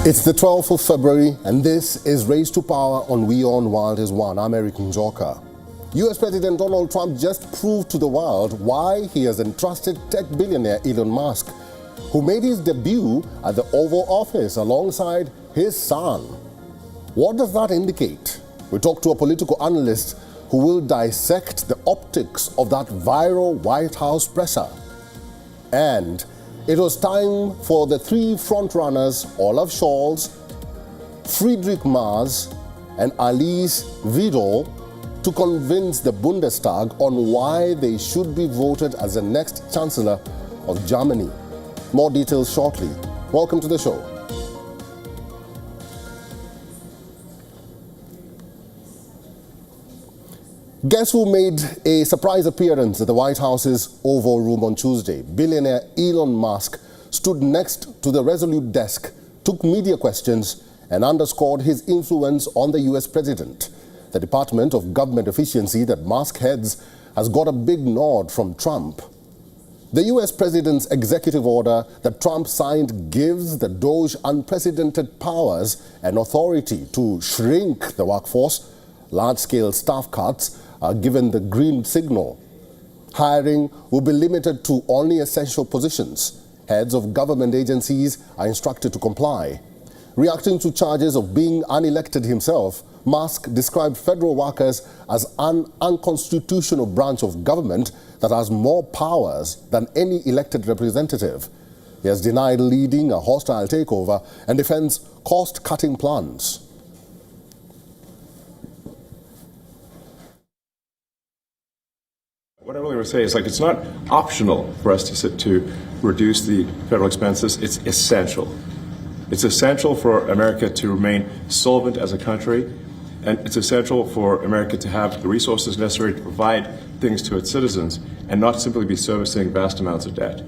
It's the 12th of February, and this is Race to Power on WION The World is One. I'm Eric Njoka. US President Donald Trump just proved to the world why he has entrusted tech billionaire Elon Musk, who made his debut at the Oval Office alongside his son. What does that indicate? We talked to a political analyst who will dissect the optics of that viral White House presser. And it was time for the three frontrunners, Olaf Scholz, Friedrich Merz, and Alice Weidel, to convince the Bundestag on why they should be voted as the next Chancellor of Germany. More details shortly. Welcome to the show. Guess who made a surprise appearance at the White House's Oval Room on Tuesday? Billionaire Elon Musk stood next to the Resolute desk, took media questions, and underscored his influence on the US president. The Department of Government Efficiency that Musk heads has got a big nod from Trump. The US president's executive order that Trump signed gives the DOGE unprecedented powers and authority to shrink the workforce. Large-scale staff cuts are given the green signal. Hiring will be limited to only essential positions. Heads of government agencies are instructed to comply. Reacting to charges of being unelected himself, Musk described federal workers as an unconstitutional branch of government that has more powers than any elected representative. He has denied leading a hostile takeover and defends cost-cutting plans. What I really want to say is, it's not optional for us to reduce the federal expenses. It's essential. It's essential for America to remain solvent as a country, and it's essential for America to have the resources necessary to provide things to its citizens and not simply be servicing vast amounts of debt.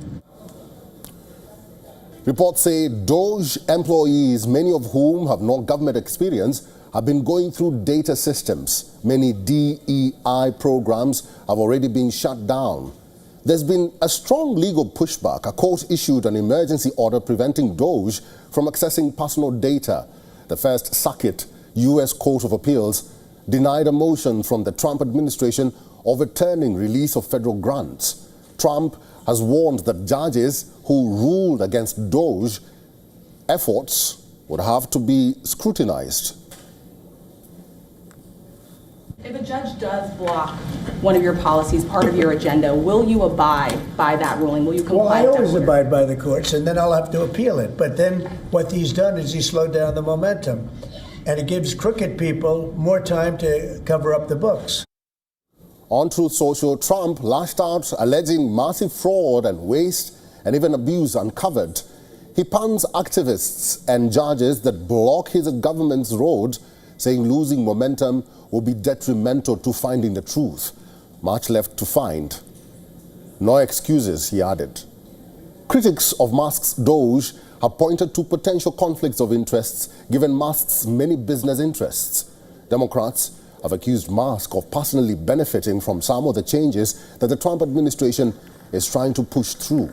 Reports say DOGE employees, many of whom have no government experience, have been going through data systems. Many DEI programs have already been shut down. There's been a strong legal pushback. A court issued an emergency order preventing DOGE from accessing personal data. The First Circuit U.S. Court of Appeals denied a motion from the Trump administration overturning release of federal grants. Trump has warned that judges who ruled against DOGE efforts would have to be scrutinized. If a judge does block one of your policies, part of your agenda, will you abide by that ruling? Will you comply? Well, I always abide by the courts, and then I'll have to appeal it. But then what he's done is he slowed down the momentum, and it gives crooked people more time to cover up the books. On Truth Social, Trump lashed out, alleging massive fraud and waste and even abuse uncovered. He puns activists and judges that block his government's road, saying losing momentum will be detrimental to finding the truth. Much left to find. No excuses, he added. Critics of Musk's DOGE have pointed to potential conflicts of interests given Musk's many business interests. Democrats have accused Musk of personally benefiting from some of the changes that the Trump administration is trying to push through.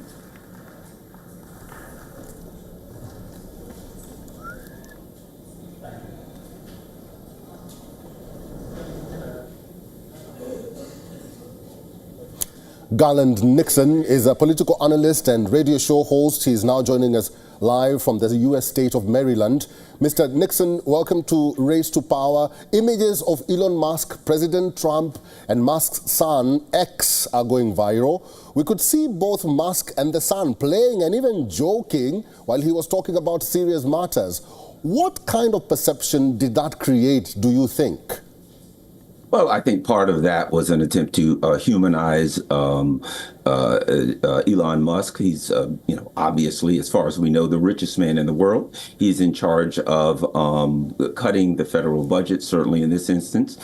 Garland Nixon is a political analyst and radio show host. He is now joining us live from the U.S. state of Maryland. Mr. Nixon, welcome to Race to Power. Images of Elon Musk, President Trump, and Musk's son, X, are going viral. We could see both Musk and the son playing and even joking while he was talking about serious matters. What kind of perception did that create, do you think? Well, I think part of that was an attempt to humanize Elon Musk. He's, obviously, as far as we know, the richest man in the world. He's in charge of cutting the federal budget, certainly in this instance.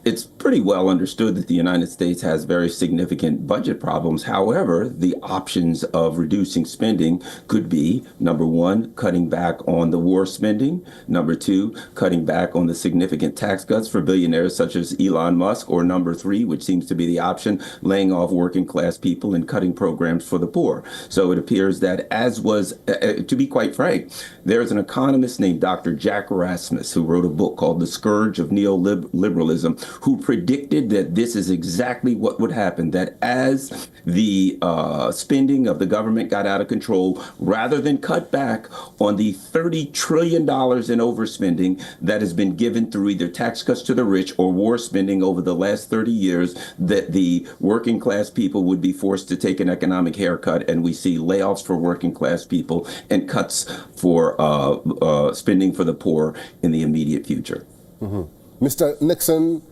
It's pretty well understood that the United States has very significant budget problems. However, the options of reducing spending could be, number one, cutting back on the war spending. Number two, cutting back on the significant tax cuts for billionaires such as Elon Musk. Or number three, which seems to be the option, laying off working class people and cutting programs for the poor. So it appears that, as was, to be quite frank, there's an economist named Dr. Jack Rasmus who wrote a book called The Scourge of Neoliberalism, who predicted that this is exactly what would happen, that as the spending of the government got out of control, rather than cut back on the $30 trillion in overspending that has been given through either tax cuts to the rich or war spending over the last 30 years, that the working class people would be forced to take an economic haircut, and we see layoffs for working class people and cuts for spending for the poor in the immediate future. Mr. Nixon,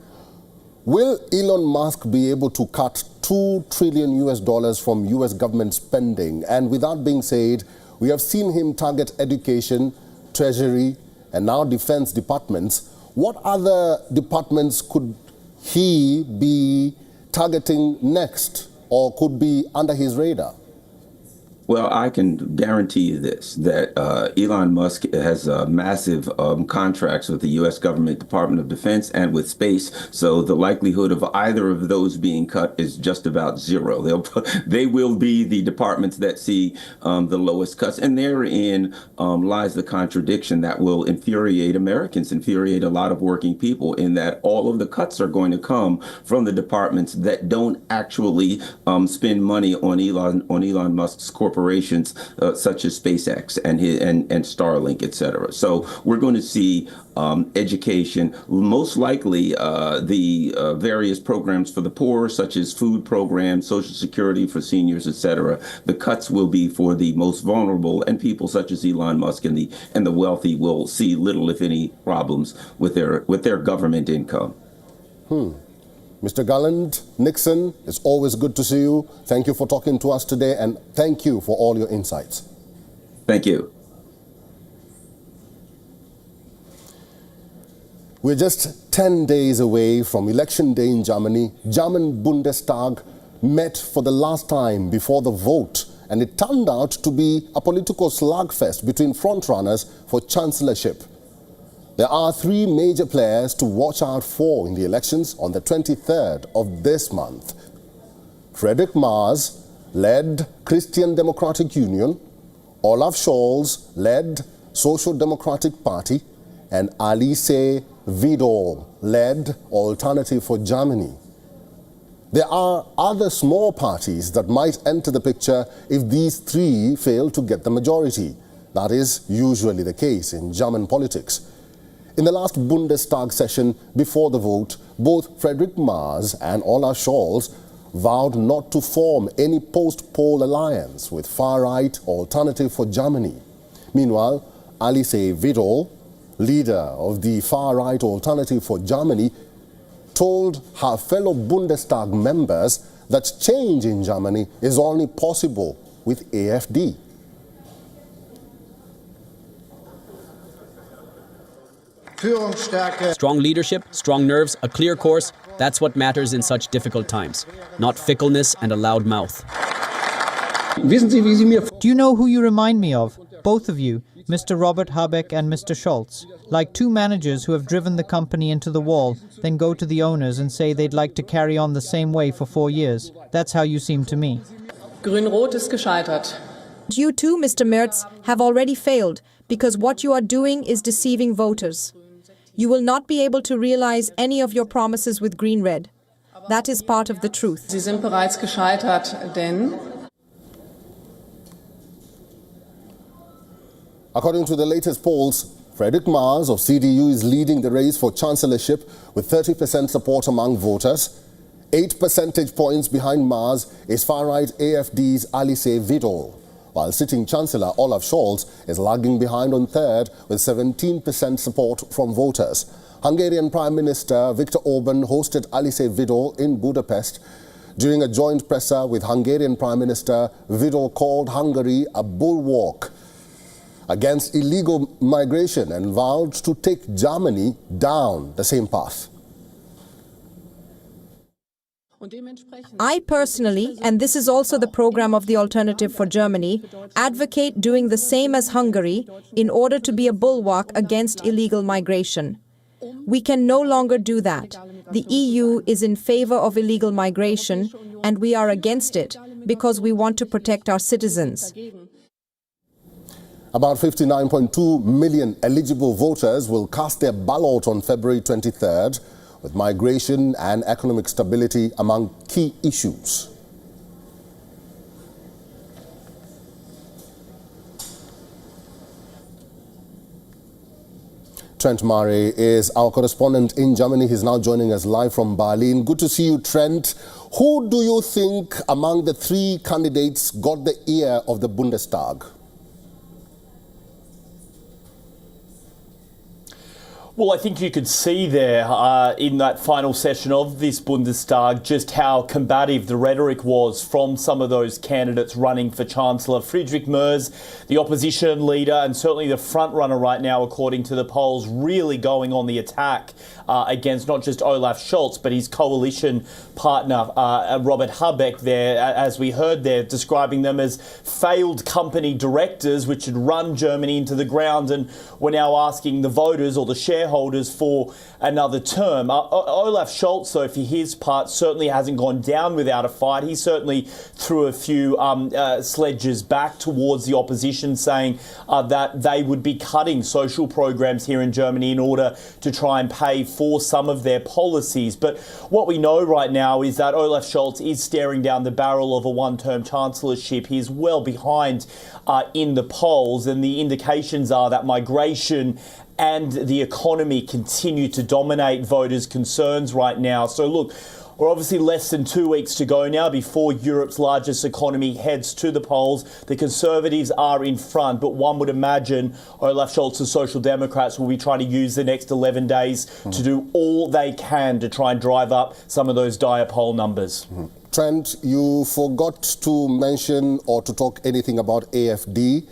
will Elon Musk be able to cut $2 trillion from US government spending? And with that being said, we have seen him target education, treasury, and now defense departments. What other departments could he be targeting next, or could be under his radar? Well, I can guarantee you this, that Elon Musk has massive contracts with the U.S. government, Department of Defense, and with space. So the likelihood of either of those being cut is just about zero. They will be the departments that see the lowest cuts. And therein lies the contradiction that will infuriate Americans, infuriate a lot of working people, in that all of the cuts are going to come from the departments that don't actually spend money on Elon Musk's corporations, such as SpaceX and Starlink, et cetera. So we're going to see education, most likely the various programs for the poor, such as food programs, Social Security for seniors, et cetera. The cuts will be for the most vulnerable, and people such as Elon Musk and the wealthy will see little, if any, problems with their government income. Mr. Garland, Nixon, it's always good to see you. Thank you for talking to us today, and thank you for all your insights. Thank you. We're just 10 days away from Election Day in Germany. German Bundestag met for the last time before the vote, and it turned out to be a political slugfest between frontrunners for chancellorship. There are three major players to watch out for in the elections on the 23rd of this month. Friedrich Merz led Christian Democratic Union, Olaf Scholz led Social Democratic Party, and Alice Weidel led Alternative for Germany. There are other small parties that might enter the picture if these three fail to get the majority. That is usually the case in German politics. In the last Bundestag session before the vote, both Friedrich Merz and Olaf Scholz vowed not to form any post-poll alliance with far-right Alternative for Germany. Meanwhile, Alice Weidel, leader of the far-right Alternative for Germany, told her fellow Bundestag members that change in Germany is only possible with AfD. Strong leadership, strong nerves, a clear course, that's what matters in such difficult times. Not fickleness and a loud mouth. Do you know who you remind me of? Both of you, Mr. Robert Habeck and Mr. Scholz. Like two managers who have driven the company into the wall, then go to the owners and say they'd like to carry on the same way for 4 years. That's how you seem to me. Grün-Rot ist gescheitert. You too, Mr. Merz, have already failed because what you are doing is deceiving voters. You will not be able to realize any of your promises with Green-Red. That is part of the truth. Sie sind bereits gescheitert, denn According to the latest polls, Friedrich Merz of CDU is leading the race for chancellorship with 30% support among voters. 8 percentage points behind Merz is far-right AfD's Alice Weidel, while sitting Chancellor Olaf Scholz is lagging behind on third with 17% support from voters. Hungarian Prime Minister Viktor Orban hosted Alice Weidel in Budapest. During a joint presser with Hungarian Prime Minister, Weidel called Hungary a bulwark against illegal migration and vowed to take Germany down the same path. I personally, and this is also the program of the Alternative for Germany, advocate doing the same as Hungary in order to be a bulwark against illegal migration. We can no longer do that. The EU is in favor of illegal migration, and we are against it because we want to protect our citizens. About 59.2 million eligible voters will cast their ballot on February 23rd, with migration and economic stability among key issues. Trent Murray is our correspondent in Germany. He's now joining us live from Berlin. Good to see you, Trent. Who do you think among the three candidates got the ear of the Bundestag? Well, I think you could see there in that final session of this Bundestag just how combative the rhetoric was from some of those candidates running for Chancellor. Friedrich Merz, the opposition leader and certainly the front runner right now, according to the polls, really going on the attack against not just Olaf Scholz, but his coalition partner, Robert Habeck there, as we heard there, describing them as failed company directors which had run Germany into the ground and were now asking the voters or the shareholders for another term. Olaf Scholz, though, for his part, certainly hasn't gone down without a fight. He certainly threw a few sledges back towards the opposition, saying that they would be cutting social programs here in Germany in order to try and pay for some of their policies. But what we know right now is that Olaf Scholz is staring down the barrel of a one-term chancellorship. He is well behind in the polls, and the indications are that migration and the economy continue to dominate voters' concerns right now. So look, we're obviously less than 2 weeks to go now before Europe's largest economy heads to the polls. The Conservatives are in front, but one would imagine Olaf Scholz's Social Democrats will be trying to use the next 11 days to do all they can to try and drive up some of those dire poll numbers. Trent, you forgot to mention or to talk anything about AfD.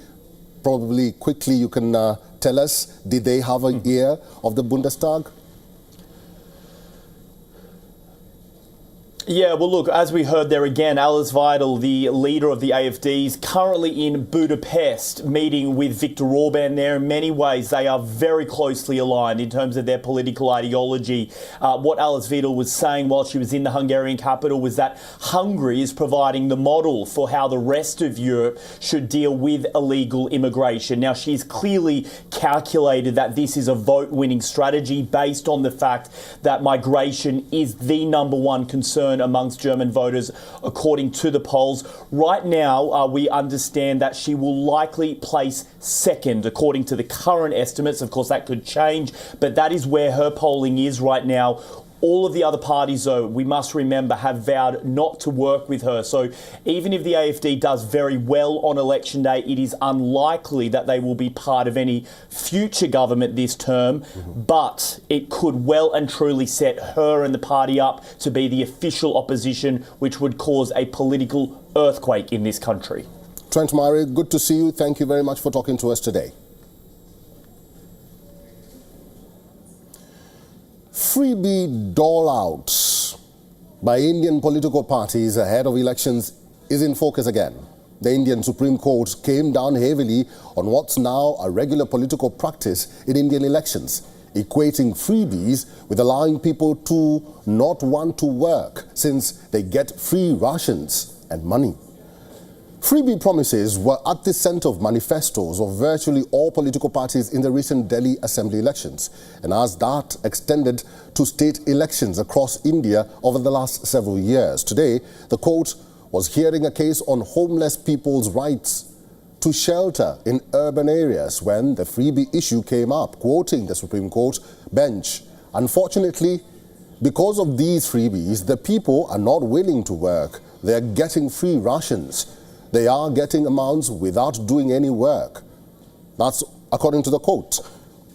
Probably quickly you can tell us, did they have an ear of the Bundestag? Yeah, well, look, as we heard there again, Alice Weidel, the leader of the AfD, is currently in Budapest meeting with Viktor Orban there. In many ways, they are very closely aligned in terms of their political ideology. What Alice Weidel was saying while she was in the Hungarian capital was that Hungary is providing the model for how the rest of Europe should deal with illegal immigration. Now, she's clearly calculated that this is a vote-winning strategy based on the fact that migration is the number one concern amongst German voters, according to the polls. Right now, we understand that she will likely place second, according to the current estimates. Of course, that could change, but that is where her polling is right now. All of the other parties, though, we must remember, have vowed not to work with her. So even if the AfD does very well on election day, it is unlikely that they will be part of any future government this term. But it could well and truly set her and the party up to be the official opposition, which would cause a political earthquake in this country. Trent Murray, good to see you. Thank you very much for talking to us today. Freebie dole-outs by Indian political parties ahead of elections is in focus again. The Indian Supreme Court came down heavily on what's now a regular political practice in Indian elections, equating freebies with allowing people to not want to work since they get free rations and money. Freebie promises were at the center of manifestos of virtually all political parties in the recent Delhi Assembly elections, and as that extended to state elections across India over the last several years. Today, the court was hearing a case on homeless people's rights to shelter in urban areas when the freebie issue came up, quoting the Supreme Court bench. Unfortunately, because of these freebies, the people are not willing to work. They are getting free rations. They are getting amounts without doing any work. That's according to the court.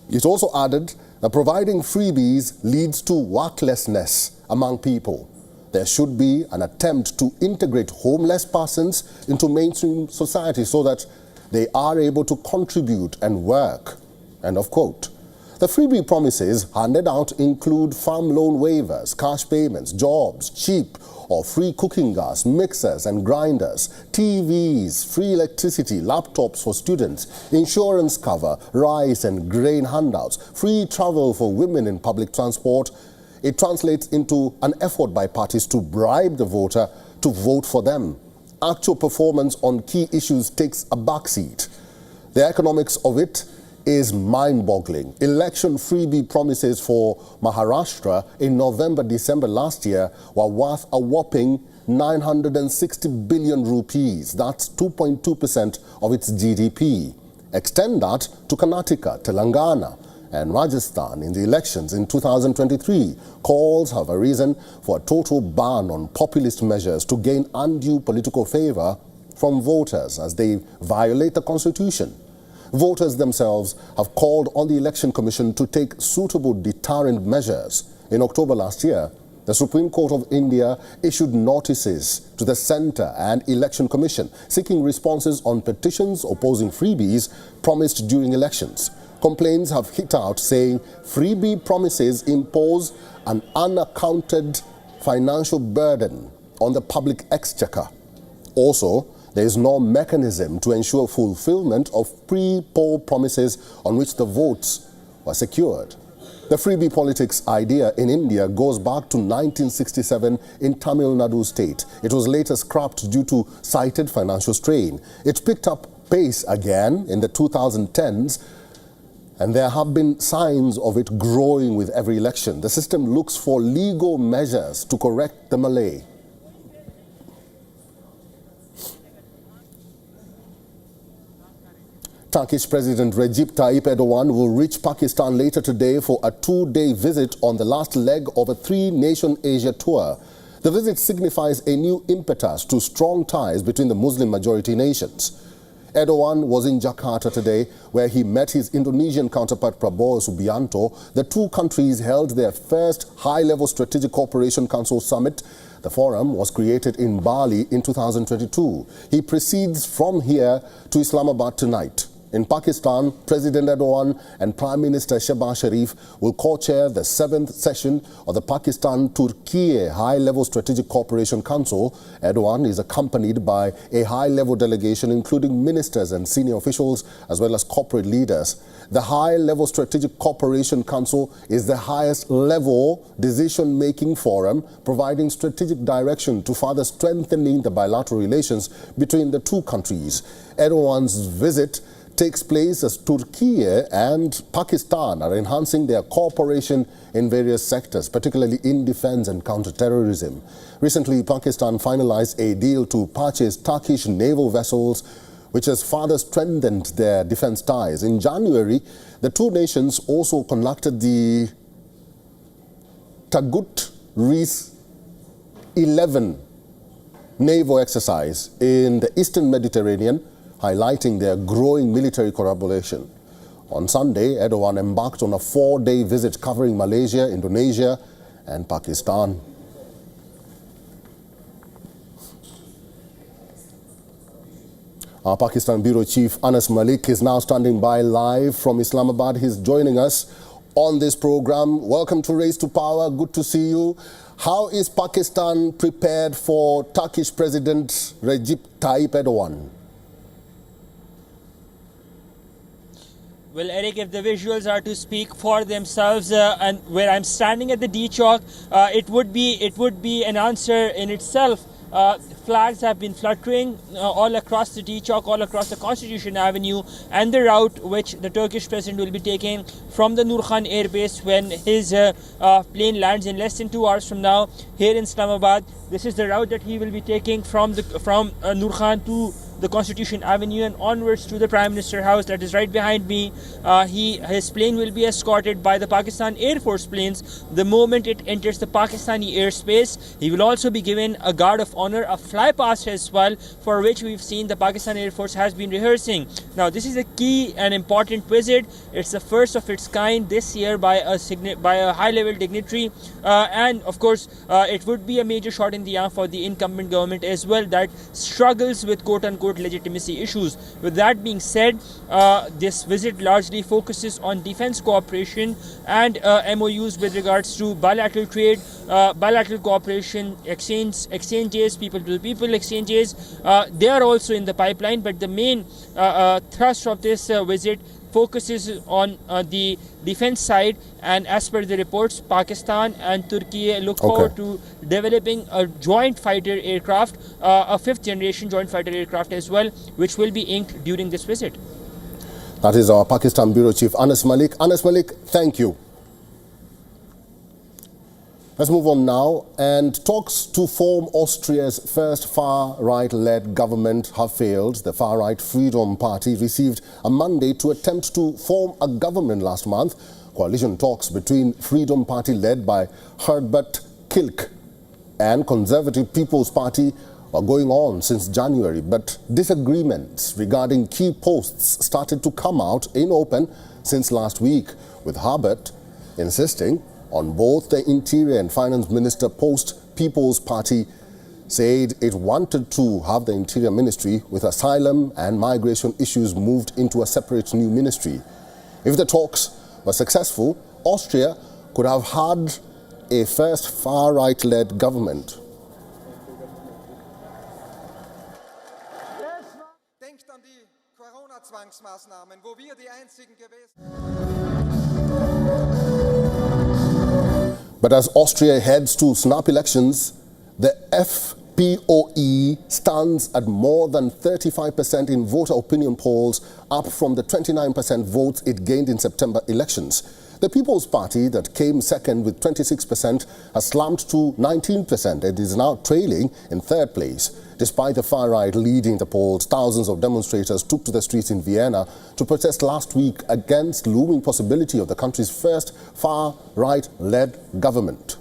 It also added that providing freebies leads to worklessness among people. There should be an attempt to integrate homeless persons into mainstream society so that they are able to contribute and work. End of quote. The freebie promises handed out include farm loan waivers, cash payments, jobs, cheap or free cooking gas, mixers and grinders, TVs, free electricity, laptops for students, insurance cover, rice and grain handouts, free travel for women in public transport. It translates into an effort by parties to bribe the voter to vote for them. Actual performance on key issues takes a backseat. The economics of it is mind-boggling. Election freebie promises for Maharashtra in November-December last year were worth a whopping 960 billion rupees. That's 2.2% of its GDP. Extend that to Karnataka, Telangana, and Rajasthan in the elections in 2023. Calls have arisen for a total ban on populist measures to gain undue political favor from voters as they violate the constitution. Voters themselves have called on the Election Commission to take suitable deterrent measures. In October last year, the Supreme Court of India issued notices to the Centre and Election Commission seeking responses on petitions opposing freebies promised during elections. Complaints have hit out saying freebie promises impose an unaccounted financial burden on the public exchequer. Also, there is no mechanism to ensure fulfillment of pre-poll promises on which the votes were secured. The freebie politics idea in India goes back to 1967 in Tamil Nadu state. It was later scrapped due to cited financial strain. It picked up pace again in the 2010s, and there have been signs of it growing with every election. The system looks for legal measures to correct the malay. Turkish President Recep Tayyip Erdogan will reach Pakistan later today for a two-day visit on the last leg of a three-nation Asia tour. The visit signifies a new impetus to strong ties between the Muslim-majority nations. Erdogan was in Jakarta today, where he met his Indonesian counterpart Prabowo Subianto. The two countries held their first high-level Strategic Cooperation Council summit. The forum was created in Bali in 2022. He proceeds from here to Islamabad tonight. In Pakistan, President Erdogan and Prime Minister Shehbaz Sharif will co-chair the 7th session of the Pakistan-Turkey High-Level Strategic Cooperation Council. Erdogan is accompanied by a high-level delegation including ministers and senior officials as well as corporate leaders. The High-Level Strategic Cooperation Council is the highest-level decision-making forum, providing strategic direction to further strengthening the bilateral relations between the two countries. Erdogan's visit takes place as Turkey and Pakistan are enhancing their cooperation in various sectors, particularly in defense and counterterrorism. Recently, Pakistan finalized a deal to purchase Turkish naval vessels, which has further strengthened their defense ties. In January, the two nations also conducted the Tagut Reis 11 naval exercise in the Eastern Mediterranean, highlighting their growing military collaboration. On Sunday, Erdogan embarked on a 4-day visit covering Malaysia, Indonesia, and Pakistan. Our Pakistan Bureau Chief Anas Malik is now standing by live from Islamabad. He's joining us on this program. Welcome to Race to Power. Good to see you. How is Pakistan prepared for Turkish President Recep Tayyip Erdogan? Well, Eric, if the visuals are to speak for themselves, and where I'm standing at the D-Chalk, it would be an answer in itself. Flags have been fluttering all across the D-Chalk, all across the Constitution Avenue, and the route which the Turkish president will be taking from the Nur Khan Air Base when his plane lands in less than 2 hours from now here in Islamabad. This is the route that he will be taking from Nur Khan to the Constitution Avenue and onwards to the Prime Minister House that is right behind me. His plane will be escorted by the Pakistan Air Force planes the moment it enters the Pakistani airspace. He will also be given a guard of honor, a fly past as well, for which we've seen the Pakistan Air Force has been rehearsing. Now, this is a key and important visit. It's the first of its kind this year by a high-level dignitary, and of course, it would be a major shot in the arm for the incumbent government as well that struggles with quote-unquote vote legitimacy issues. With that being said, this visit largely focuses on defense cooperation and MOUs with regards to bilateral trade, bilateral cooperation, exchanges, people-to-people exchanges. They are also in the pipeline, but the main thrust of this visit focuses on the defense side, and as per the reports, Pakistan and Turkey look forward to developing a joint fighter aircraft, a 5th generation joint fighter aircraft as well, which will be inked during this visit. That is our Pakistan Bureau Chief, Anas Malik. Anas Malik, thank you. Let's move on now. And talks to form Austria's first far-right-led government have failed. The far-right Freedom Party received a mandate to attempt to form a government last month. Coalition talks between Freedom Party led by Herbert Kilk and Conservative People's Party are going on since January, but disagreements regarding key posts started to come out in open since last week, with Herbert insisting on both the Interior and Finance Minister post. People's Party said it wanted to have the Interior Ministry with asylum and migration issues moved into a separate new ministry. If the talks were successful, Austria could have had a first far-right-led government. But as Austria heads to snap elections, the FPOE stands at more than 35% in voter opinion polls, up from the 29% votes it gained in September elections. The People's Party, that came second with 26%, has slumped to 19%. It is now trailing in third place. Despite the far right leading the polls, thousands of demonstrators took to the streets in Vienna to protest last week against looming possibility of the country's first far right-led government.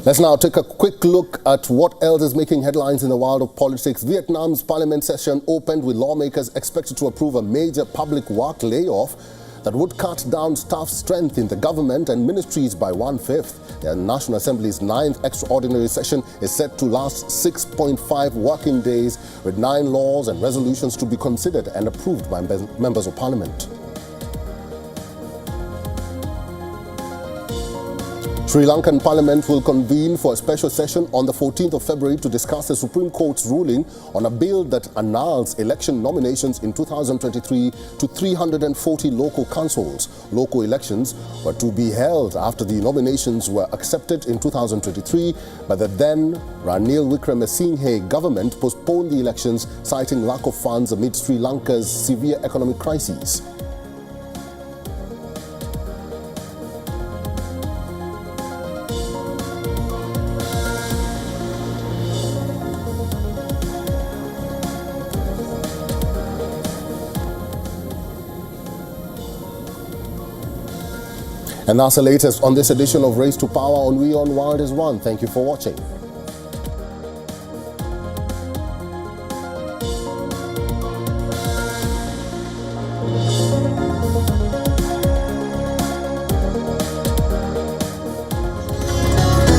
Let's now take a quick look at what else is making headlines in the world of politics. Vietnam's parliament session opened with lawmakers expected to approve a major public work layoff that would cut down staff strength in the government and ministries by 1/5. The National Assembly's 9th extraordinary session is set to last 6.5 working days, with 9 laws and resolutions to be considered and approved by members of parliament. Sri Lankan Parliament will convene for a special session on the 14th of February to discuss the Supreme Court's ruling on a bill that annuls election nominations in 2023 to 340 local councils. Local elections were to be held after the nominations were accepted in 2023, but the then Ranil Wickremesinghe government postponed the elections, citing lack of funds amid Sri Lanka's severe economic crisis. And that's the latest on this edition of Race to Power on WION World is One. Thank you for watching.